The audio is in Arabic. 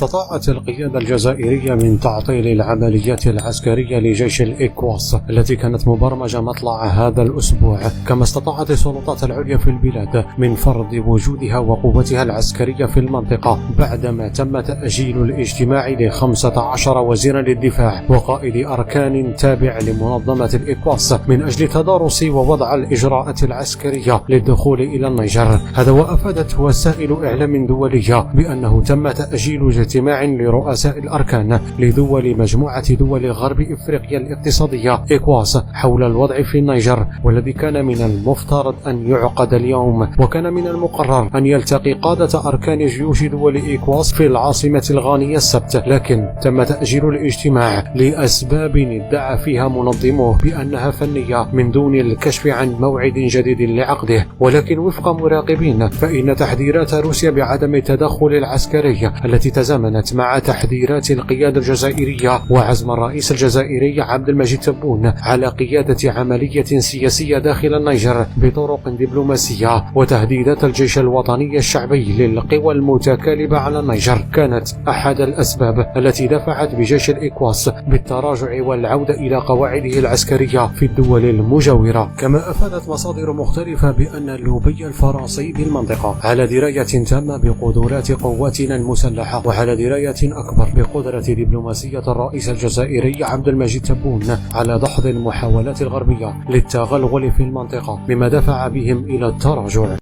استطاعت القيادة الجزائرية من تعطيل العمليات العسكرية لجيش الإكواس التي كانت مبرمجة مطلع هذا الأسبوع، كما استطاعت السلطات العليا في البلاد من فرض وجودها وقوتها العسكرية في المنطقة بعدما تم تأجيل الاجتماع ل15 وزيرا للدفاع وقائد أركان تابع لمنظمة الإكواس من أجل تدارس ووضع الإجراءات العسكرية للدخول إلى النيجر. هذا وأفادت وسائل إعلام دولية بأنه تم تأجيل اجتماع لرؤساء الأركان لدول مجموعة دول غرب إفريقيا الاقتصادية إكواس حول الوضع في النيجر، والذي كان من المفترض أن يعقد اليوم، وكان من المقرر أن يلتقي قادة أركان جيوش دول إكواس في العاصمة الغانية السبت، لكن تم تأجيل الاجتماع لأسباب ادعى فيها منظموه بأنها فنية من دون الكشف عن موعد جديد لعقده. ولكن وفق مراقبين فإن تحذيرات روسيا بعدم التدخل العسكري التي تزامنت مع تحذيرات القيادة الجزائرية وعزم الرئيس الجزائري عبد المجيد تبون على قيادة عملية سياسية داخل النيجر بطرق دبلوماسية وتهديدات الجيش الوطني الشعبي للقوى المتكالبة على النيجر كانت أحد الأسباب التي دفعت بجيش الإكواس بالتراجع والعودة إلى قواعده العسكرية في الدول المجاورة. كما أفادت مصادر مختلفة بأن اللوبي الفرنسي بالمنطقة على دراية تامة بقدرات قواتنا المسلحة وعلى دراية أكبر بقدرة دبلوماسية الرئيس الجزائري عبد المجيد تبون على دحض المحاولات الغربية للتغلغل في المنطقة، مما دفع بهم إلى التراجع.